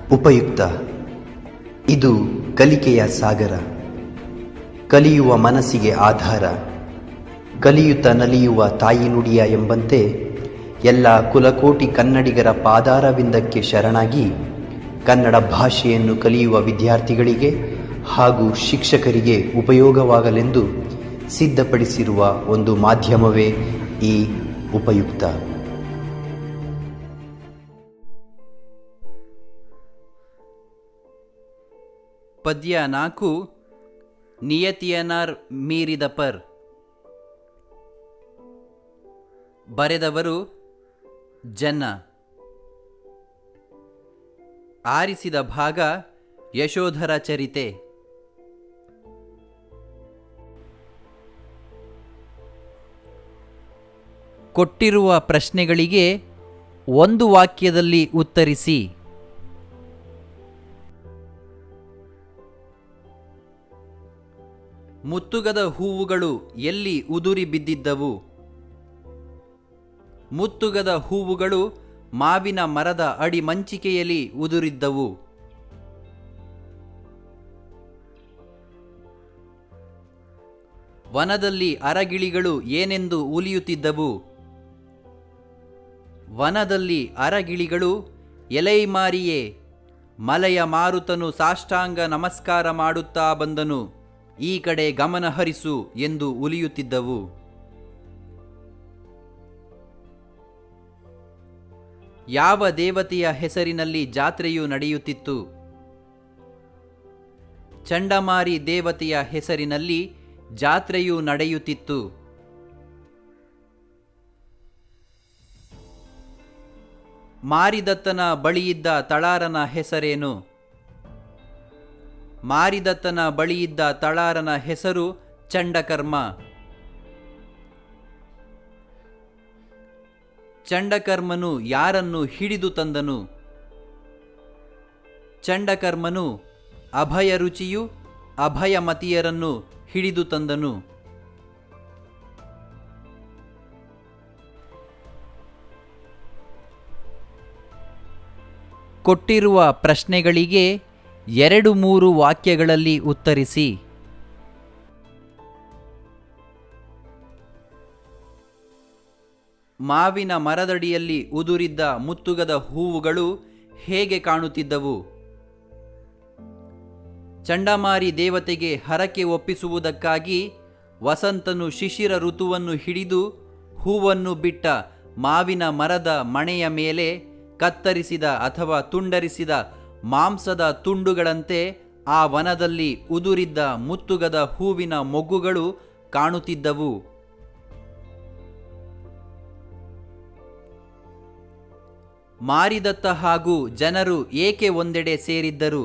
ಉಪಯುಕ್ತ. ಇದು ಕಲಿಕೆಯ ಸಾಗರ, ಕಲಿಯುವ ಮನಸ್ಸಿಗೆ ಆಧಾರ, ಕಲಿಯುತ್ತ ನಲಿಯುವ ತಾಯಿ ನುಡಿಯ ಎಂಬಂತೆ ಎಲ್ಲ ಕುಲಕೋಟಿ ಕನ್ನಡಿಗರ ಪಾದಾರವಿಂದಕ್ಕೆ ಶರಣಾಗಿ ಕನ್ನಡ ಭಾಷೆಯನ್ನು ಕಲಿಯುವ ವಿದ್ಯಾರ್ಥಿಗಳಿಗೆ ಹಾಗೂ ಶಿಕ್ಷಕರಿಗೆ ಉಪಯೋಗವಾಗಲೆಂದು ಸಿದ್ಧಪಡಿಸಿರುವ ಒಂದು ಮಾಧ್ಯಮವೇ ಈ ಉಪಯುಕ್ತ. ಪದ್ಯ 4. ನಿಯತಿಯನಾರ್ ಮೀರಿದ ಪರ್. ಬರೆದವರು ಜನ್ನ. ಆರಿಸಿದ ಭಾಗ ಯಶೋಧರ ಚರಿತೆ. ಕೊಟ್ಟಿರುವ ಪ್ರಶ್ನೆಗಳಿಗೆ ಒಂದು ವಾಕ್ಯದಲ್ಲಿ ಉತ್ತರಿಸಿ. ಮುತ್ತುಗದ ಹೂವುಗಳು ಎಲ್ಲಿ ಉದುರಿ ಬಿದ್ದಿದ್ದವು? ಮುತ್ತುಗದ ಹೂವುಗಳು ಮಾವಿನ ಮರದ ಅಡಿ ಮಂಚಿಕೆಯಲ್ಲಿ ಉದುರಿದ್ದವು. ವನದಲ್ಲಿ ಅರಗಿಳಿಗಳು ಏನೆಂದು ಉಲಿಯುತ್ತಿದ್ದವು? ವನದಲ್ಲಿ ಅರಗಿಳಿಗಳು ಎಲೈ ಮಾರಿಯೇ, ಮಲೆಯ ಮಾರುತನು ಸಾಷ್ಟಾಂಗ ನಮಸ್ಕಾರ ಮಾಡುತ್ತಾ ಬಂದನು, ಈ ಕಡೆ ಗಮನ ಹರಿಸು ಎಂದು ಉಲಿಯುತ್ತಿದ್ದವು. ಯಾವ ದೇವತೆಯ ಹೆಸರಿನಲ್ಲಿ ಜಾತ್ರೆಯು ನಡೆಯುತ್ತಿತ್ತು? ಚಂಡಮಾರಿ ದೇವತೆಯ ಹೆಸರಿನಲ್ಲಿ ಜಾತ್ರೆಯು ನಡೆಯುತ್ತಿತ್ತು. ಮಾರಿದತ್ತನ ಬಳಿಯಿದ್ದ ತಳಾರನ ಹೆಸರೇನು? ಮಾರಿದತ್ತನ ಬಳಿಯಿದ್ದ ತಳಾರನ ಹೆಸರು ಚಂಡಕರ್ಮ. ಚಂಡಕರ್ಮನು ಯಾರನ್ನು ಹಿಡಿದು ತಂದನು? ಚಂಡಕರ್ಮನು ಅಭಯರುಚಿಯು ಅಭಯಮತಿಯರನ್ನು ಹಿಡಿದು ತಂದನು. ಕೊಟ್ಟಿರುವ ಪ್ರಶ್ನೆಗಳಿಗೆ 2-3 ವಾಕ್ಯಗಳಲ್ಲಿ ಉತ್ತರಿಸಿ. ಮಾವಿನ ಮರದಡಿಯಲ್ಲಿ ಉದುರಿದ್ದ ಮುತ್ತುಗದ ಹೂವುಗಳು ಹೇಗೆ ಕಾಣುತ್ತಿದ್ದವು? ಚಂಡಮಾರಿ ದೇವತೆಗೆ ಹರಕೆ ಒಪ್ಪಿಸುವುದಕ್ಕಾಗಿ ವಸಂತನು ಶಿಶಿರ ಋತುವನ್ನು ಹಿಡಿದು ಹೂವನ್ನು ಬಿಟ್ಟ ಮಾವಿನ ಮರದ ಮಣೆಯ ಮೇಲೆ ಕತ್ತರಿಸಿದ ಅಥವಾ ತುಂಡರಿಸಿದ ಮಾಂಸದ ತುಂಡುಗಳಂತೆ ಆ ವನದಲ್ಲಿ ಉದುರಿದ್ದ ಮುತ್ತುಗದ ಹೂವಿನ ಮೊಗ್ಗುಗಳು ಕಾಣುತ್ತಿದ್ದವು. ಮಾರಿದತ್ತ ಹಾಗೂ ಜನರು ಏಕೆ ಒಂದೆಡೆ ಸೇರಿದ್ದರು?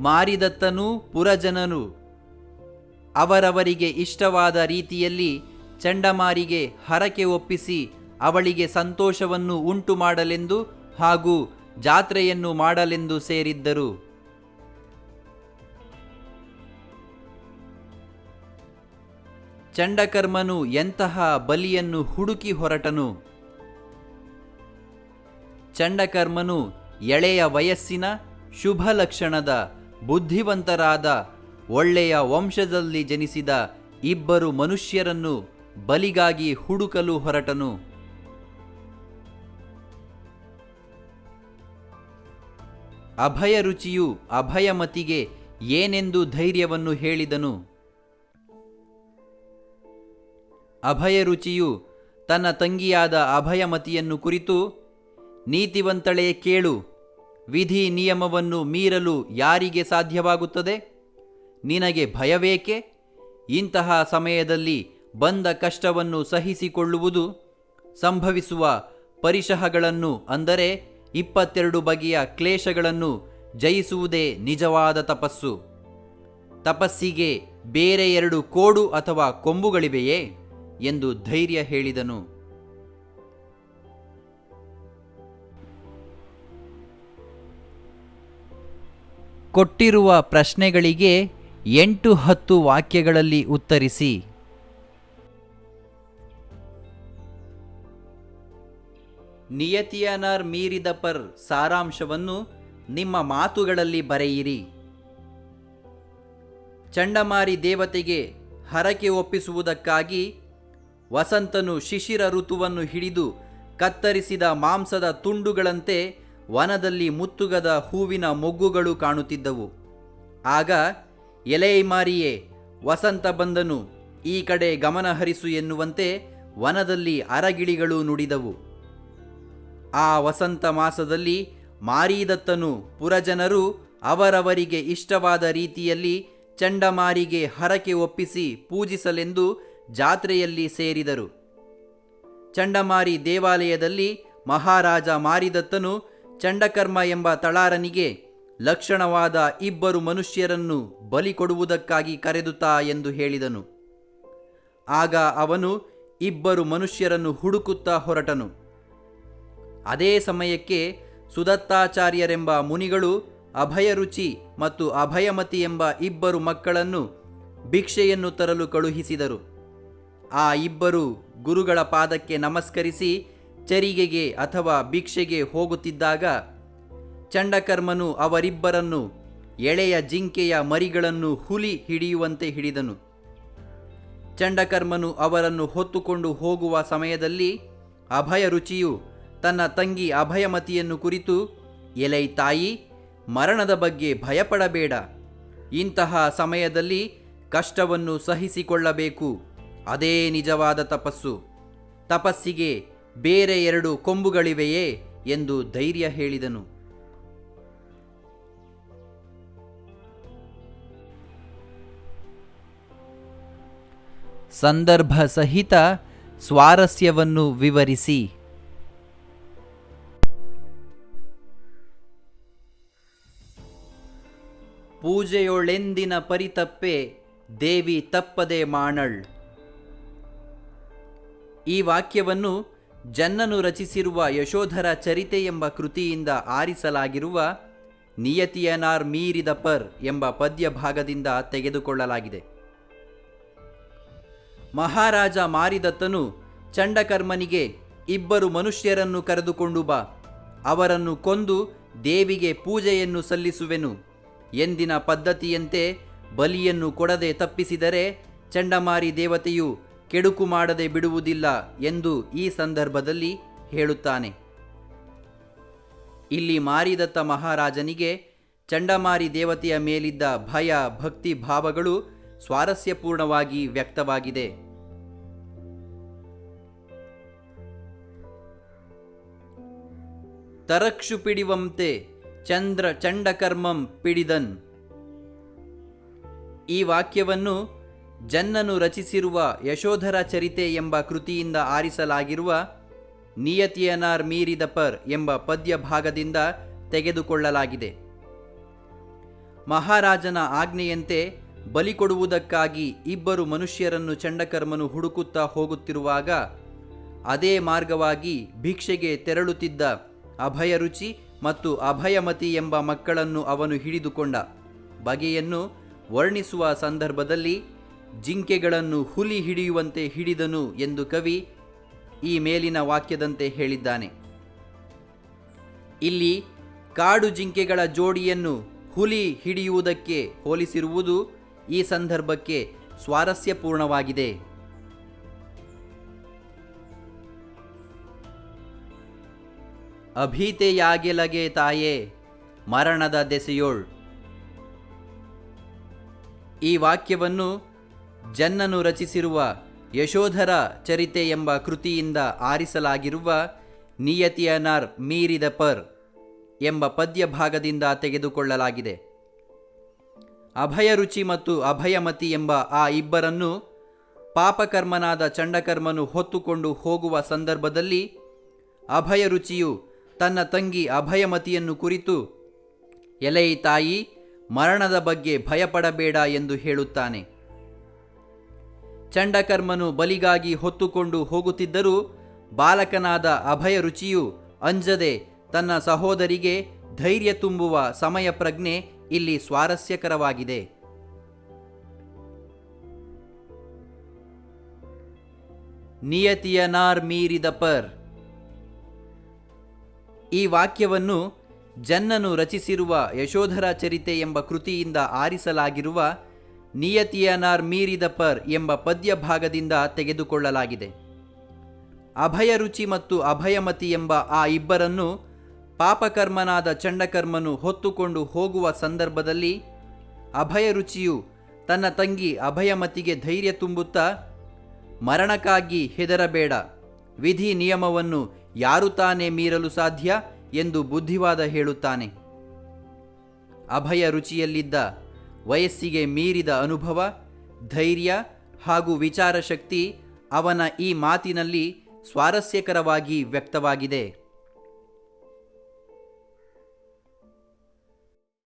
ಮಾರಿದತ್ತನೂ ಪುರಜನರು ಅವರವರಿಗೆ ಇಷ್ಟವಾದ ರೀತಿಯಲ್ಲಿ ಚಂಡಮಾರಿಗೆ ಹರಕೆ ಒಪ್ಪಿಸಿ ಅವಳಿಗೆ ಸಂತೋಷವನ್ನು ಉಂಟು ಮಾಡಲೆಂದು ಹಾಗೂ ಜಾತ್ರೆಯನ್ನು ಮಾಡಲೆಂದು ಸೇರಿದ್ದರು. ಚಂಡಕರ್ಮನು ಎಂತಹ ಬಲಿಯನ್ನು ಹುಡುಕಿ ಹೊರಟನು? ಚಂಡಕರ್ಮನು ಎಳೆಯ ವಯಸ್ಸಿನ ಶುಭ ಲಕ್ಷಣದ ಬುದ್ಧಿವಂತರಾದ ಒಳ್ಳೆಯ ವಂಶದಲ್ಲಿ ಜನಿಸಿದ 2 ಮನುಷ್ಯರನ್ನು ಬಲಿಗಾಗಿ ಹುಡುಕಲು ಹೊರಟನು. ಅಭಯರುಚಿಯು ಅಭಯಮತಿಗೆ ಏನೆಂದು ಧೈರ್ಯವನ್ನು ಹೇಳಿದನು? ಅಭಯರುಚಿಯು ತನ್ನ ತಂಗಿಯಾದ ಅಭಯಮತಿಯನ್ನು ಕುರಿತು, ನೀತಿವಂತಳೇ ಕೇಳು, ವಿಧಿ ನಿಯಮವನ್ನು ಮೀರಲು ಯಾರಿಗೆ ಸಾಧ್ಯವಾಗುತ್ತದೆ? ನಿನಗೆ ಭಯವೇಕೆ? ಇಂತಹ ಸಮಯದಲ್ಲಿ ಬಂದ ಕಷ್ಟವನ್ನು ಸಹಿಸಿಕೊಳ್ಳುವುದು, ಸಂಭವಿಸುವ ಪರಿಶಹಗಳನ್ನು ಅಂದರೆ 22 ಬಗೆಯ ಕ್ಲೇಶಗಳನ್ನು ಜಯಿಸುವುದೇ ನಿಜವಾದ ತಪಸ್ಸು. ತಪಸ್ಸಿಗೆ ಬೇರೆ 2 ಕೋಡು ಅಥವಾ ಕೊಂಬುಗಳಿವೆಯೇ ಎಂದು ಧೈರ್ಯ ಹೇಳಿದನು. ಕೊಟ್ಟಿರುವ ಪ್ರಶ್ನೆಗಳಿಗೆ 8-10 ವಾಕ್ಯಗಳಲ್ಲಿ ಉತ್ತರಿಸಿ. ನಿಯತಿಯನರ್ ಮೀರಿದ ಪರ್ ಸಾರಾಂಶವನ್ನು ನಿಮ್ಮ ಮಾತುಗಳಲ್ಲಿ ಬರೆಯಿರಿ. ಚಂಡಮಾರಿ ದೇವತೆಗೆ ಹರಕೆ ಒಪ್ಪಿಸುವುದಕ್ಕಾಗಿ ವಸಂತನು ಶಿಶಿರ ಋತುವನ್ನು ಹಿಡಿದು ಕತ್ತರಿಸಿದ ಮಾಂಸದ ತುಂಡುಗಳಂತೆ ವನದಲ್ಲಿ ಮುತ್ತುಗದ ಹೂವಿನ ಮೊಗ್ಗುಗಳು ಕಾಣುತ್ತಿದ್ದವು. ಆಗ ಎಲೈಮಾರಿಯೇ, ವಸಂತ ಬಂದನು, ಈ ಕಡೆ ಗಮನಹರಿಸು ಎನ್ನುವಂತೆ ವನದಲ್ಲಿ ಅರಗಿಳಿಗಳು ನುಡಿದವು. ಆ ವಸಂತ ಮಾಸದಲ್ಲಿ ಮಾರೀದತ್ತನು ಪುರಜನರು ಅವರವರಿಗೆ ಇಷ್ಟವಾದ ರೀತಿಯಲ್ಲಿ ಚಂಡಮಾರಿಗೆ ಹರಕೆ ಒಪ್ಪಿಸಿ ಪೂಜಿಸಲೆಂದು ಜಾತ್ರೆಯಲ್ಲಿ ಸೇರಿದರು. ಚಂಡಮಾರಿ ದೇವಾಲಯದಲ್ಲಿ ಮಹಾರಾಜ ಮಾರಿದತ್ತನು ಚಂಡಕರ್ಮ ಎಂಬ ತಳಾರನಿಗೆ ಲಕ್ಷಣವಾದ 2 ಮನುಷ್ಯರನ್ನು ಬಲಿ ಕೊಡುವುದಕ್ಕಾಗಿ ಕರೆದುತಾ ಎಂದು ಹೇಳಿದನು. ಆಗ ಅವನು 2 ಮನುಷ್ಯರನ್ನು ಹುಡುಕುತ್ತಾ ಹೊರಟನು. ಅದೇ ಸಮಯಕ್ಕೆ ಸುದತ್ತಾಚಾರ್ಯರೆಂಬ ಮುನಿಗಳು ಅಭಯರುಚಿ ಮತ್ತು ಅಭಯಮತಿ ಎಂಬ 2 ಮಕ್ಕಳನ್ನು ಭಿಕ್ಷೆಯನ್ನು ತರಲು ಕಳುಹಿಸಿದರು. ಆ 2 ಗುರುಗಳ ಪಾದಕ್ಕೆ ನಮಸ್ಕರಿಸಿ ಚರಿಗೆಗೆ ಅಥವಾ ಭಿಕ್ಷೆಗೆ ಹೋಗುತ್ತಿದ್ದಾಗ ಚಂಡಕರ್ಮನು ಅವರಿಬ್ಬರನ್ನು ಎಳೆಯ ಜಿಂಕೆಯ ಮರಿಗಳನ್ನು ಹುಲಿ ಹಿಡಿಯುವಂತೆ ಹಿಡಿದನು. ಚಂಡಕರ್ಮನು ಅವರನ್ನು ಹೊತ್ತುಕೊಂಡು ಹೋಗುವ ಸಮಯದಲ್ಲಿ ಅಭಯರುಚಿಯು ತನ್ನ ತಂಗಿ ಅಭಯಮತಿಯನ್ನು ಕುರಿತು, ಎಲೈ ತಾಯಿ, ಮರಣದ ಬಗ್ಗೆ ಭಯಪಡಬೇಡ. ಇಂತಹ ಸಮಯದಲ್ಲಿ ಕಷ್ಟವನ್ನು ಸಹಿಸಿಕೊಳ್ಳಬೇಕು. ಅದೇ ನಿಜವಾದ ತಪಸ್ಸು. ತಪಸ್ಸಿಗೆ ಬೇರೆ 2 ಕೊಂಬುಗಳಿವೆಯೇ ಎಂದು ಧೈರ್ಯ ಹೇಳಿದನು. ಸಂದರ್ಭ ಸಹಿತ ಸ್ವಾರಸ್ಯವನ್ನು ವಿವರಿಸಿ. ಪೂಜೆಯೊಳೆಂದಿನ ಪರಿತಪ್ಪೆ ದೇವಿ ತಪ್ಪದೆ ಮಾಡಳ್. ಈ ವಾಕ್ಯವನ್ನು ಜನ್ನನು ರಚಿಸಿರುವ ಯಶೋಧರ ಚರಿತೆ ಎಂಬ ಕೃತಿಯಿಂದ ಆರಿಸಲಾಗಿರುವ ನಿಯತಿಯನಾರ್ ಮೀರಿದ ಪರ್ ಎಂಬ ಪದ್ಯ ಭಾಗದಿಂದ ತೆಗೆದುಕೊಳ್ಳಲಾಗಿದೆ. ಮಹಾರಾಜ ಮಾರಿದತ್ತನು ಚಂಡಕರ್ಮನಿಗೆ 2 ಮನುಷ್ಯರನ್ನು ಕರೆದುಕೊಂಡು ಬಾ, ಅವರನ್ನು ಕೊಂದು ದೇವಿಗೆ ಪೂಜೆಯನ್ನು ಸಲ್ಲಿಸುವೆನು. ಎಂದಿನ ಪದ್ಧತಿಯಂತೆ ಬಲಿಯನ್ನು ಕೊಡದೆ ತಪ್ಪಿಸಿದರೆ ಚಂಡಮಾರಿ ದೇವತೆಯು ಕೆಡುಕು ಮಾಡದೆ ಬಿಡುವುದಿಲ್ಲ ಎಂದು ಈ ಸಂದರ್ಭದಲ್ಲಿ ಹೇಳುತ್ತಾನೆ. ಇಲ್ಲಿ ಮಾರಿದತ್ತ ಮಹಾರಾಜನಿಗೆ ಚಂಡಮಾರಿ ದೇವತೆಯ ಮೇಲಿದ್ದ ಭಯ ಭಕ್ತಿ ಭಾವಗಳು ಸ್ವಾರಸ್ಯಪೂರ್ಣವಾಗಿ ವ್ಯಕ್ತವಾಗಿದೆ. ತರಕ್ಷು ಪಿಡಿವಂತೆ ಚಂಡಕರ್ಮಂ ಪಿಡಿದನ್. ಈ ವಾಕ್ಯವನ್ನು ಜನ್ನನು ರಚಿಸಿರುವ ಯಶೋಧರ ಚರಿತೆ ಎಂಬ ಕೃತಿಯಿಂದ ಆರಿಸಲಾಗಿರುವ ನಿಯತಿಯನಾರ್ ಮೀರಿದ ಪರ್ ಎಂಬ ಪದ್ಯ ಭಾಗದಿಂದ ತೆಗೆದುಕೊಳ್ಳಲಾಗಿದೆ. ಮಹಾರಾಜನ ಆಜ್ಞೆಯಂತೆ ಬಲಿ ಕೊಡುವುದಕ್ಕಾಗಿ 2 ಮನುಷ್ಯರನ್ನು ಚಂಡಕರ್ಮನು ಹುಡುಕುತ್ತಾ ಹೋಗುತ್ತಿರುವಾಗ ಅದೇ ಮಾರ್ಗವಾಗಿ ಭಿಕ್ಷೆಗೆ ತೆರಳುತ್ತಿದ್ದ ಅಭಯರುಚಿ ಮತ್ತು ಅಭಯಮತಿ ಎಂಬ ಮಕ್ಕಳನ್ನು ಅವನು ಹಿಡಿದುಕೊಂಡ ಬಗೆಯನ್ನು ವರ್ಣಿಸುವ ಸಂದರ್ಭದಲ್ಲಿ ಜಿಂಕೆಗಳನ್ನು ಹುಲಿ ಹಿಡಿಯುವಂತೆ ಹಿಡಿದನು ಎಂದು ಕವಿ ಈ ಮೇಲಿನ ವಾಕ್ಯದಂತೆ ಹೇಳಿದ್ದಾನೆ. ಇಲ್ಲಿ ಕಾಡು ಜಿಂಕೆಗಳ ಜೋಡಿಯನ್ನು ಹುಲಿ ಹಿಡಿಯುವುದಕ್ಕೆ ಹೋಲಿಸಿರುವುದು ಈ ಸಂದರ್ಭಕ್ಕೆ ಸ್ವಾರಸ್ಯಪೂರ್ಣವಾಗಿದೆ. ಅಭೀತೆಯಾಗೆಲಗೆ ತಾಯೇ, ಮರಣದ ದೆಸೆಯೋಳ್. ಈ ವಾಕ್ಯವನ್ನು ಜನ್ನನು ರಚಿಸಿರುವ ಯಶೋಧರ ಚರಿತೆ ಎಂಬ ಕೃತಿಯಿಂದ ಆರಿಸಲಾಗಿರುವ ನಿಯತಿಯನಾರ್ ಮೀರಿದ ಪರ್ ಎಂಬ ಪದ್ಯ ಭಾಗದಿಂದ ತೆಗೆದುಕೊಳ್ಳಲಾಗಿದೆ. ಅಭಯರುಚಿ ಮತ್ತು ಅಭಯಮತಿ ಎಂಬ ಆ 2 ಪಾಪಕರ್ಮನಾದ ಚಂಡಕರ್ಮನು ಹೊತ್ತುಕೊಂಡು ಹೋಗುವ ಸಂದರ್ಭದಲ್ಲಿ ಅಭಯರುಚಿಯು ತನ್ನ ತಂಗಿ ಅಭಯಮತಿಯನ್ನು ಕುರಿತು, ಎಲೈ ತಾಯಿ, ಮರಣದ ಬಗ್ಗೆ ಭಯಪಡಬೇಡ ಎಂದು ಹೇಳುತ್ತಾನೆ. ಚಂಡಕರ್ಮನು ಬಲಿಗಾಗಿ ಹೊತ್ತುಕೊಂಡು ಹೋಗುತ್ತಿದ್ದರೂ ಬಾಲಕನಾದ ಅಭಯರುಚಿಯು ಅಂಜದೆ ತನ್ನ ಸಹೋದರಿಗೆ ಧೈರ್ಯ ತುಂಬುವ ಸಮಯ ಪ್ರಜ್ಞೆ ಇಲ್ಲಿ ಸ್ವಾರಸ್ಯಕರವಾಗಿದೆ. ನಿಯತಿಯನಾರ್ ಮೀರಿದ ಪರ್. ಈ ವಾಕ್ಯವನ್ನು ಜನ್ನನು ರಚಿಸಿರುವ ಯಶೋಧರ ಚರಿತೆ ಎಂಬ ಕೃತಿಯಿಂದ ಆರಿಸಲಾಗಿರುವ ನಿಯತಿಯನಾರ್ ಮೀರಿದ ಪರ್ ಎಂಬ ಪದ್ಯ ಭಾಗದಿಂದ ತೆಗೆದುಕೊಳ್ಳಲಾಗಿದೆ. ಅಭಯರುಚಿ ಮತ್ತು ಅಭಯಮತಿ ಎಂಬ ಆ ಇಬ್ಬರನ್ನು ಪಾಪಕರ್ಮನಾದ ಚಂಡಕರ್ಮನು ಹೊತ್ತುಕೊಂಡು ಹೋಗುವ ಸಂದರ್ಭದಲ್ಲಿ ಅಭಯರುಚಿಯು ತನ್ನ ತಂಗಿ ಅಭಯಮತಿಗೆ ಧೈರ್ಯ ತುಂಬುತ್ತಾ, ಮರಣಕ್ಕಾಗಿ ಹೆದರಬೇಡ, ವಿಧಿ ನಿಯಮವನ್ನು ಯಾರು ತಾನೇ ಮೀರಲು ಸಾಧ್ಯ ಎಂದು ಬುದ್ಧಿವಾದ ಹೇಳುತ್ತಾನೆ. ಅಭಯ ರುಚಿಯಲ್ಲಿದ್ದ ವಯಸ್ಸಿಗೆ ಮೀರಿದ ಅನುಭವ, ಧೈರ್ಯ ಹಾಗೂ ವಿಚಾರಶಕ್ತಿ ಅವನ ಈ ಮಾತಿನಲ್ಲಿ ಸ್ವಾರಸ್ಯಕರವಾಗಿ ವ್ಯಕ್ತವಾಗಿದೆ.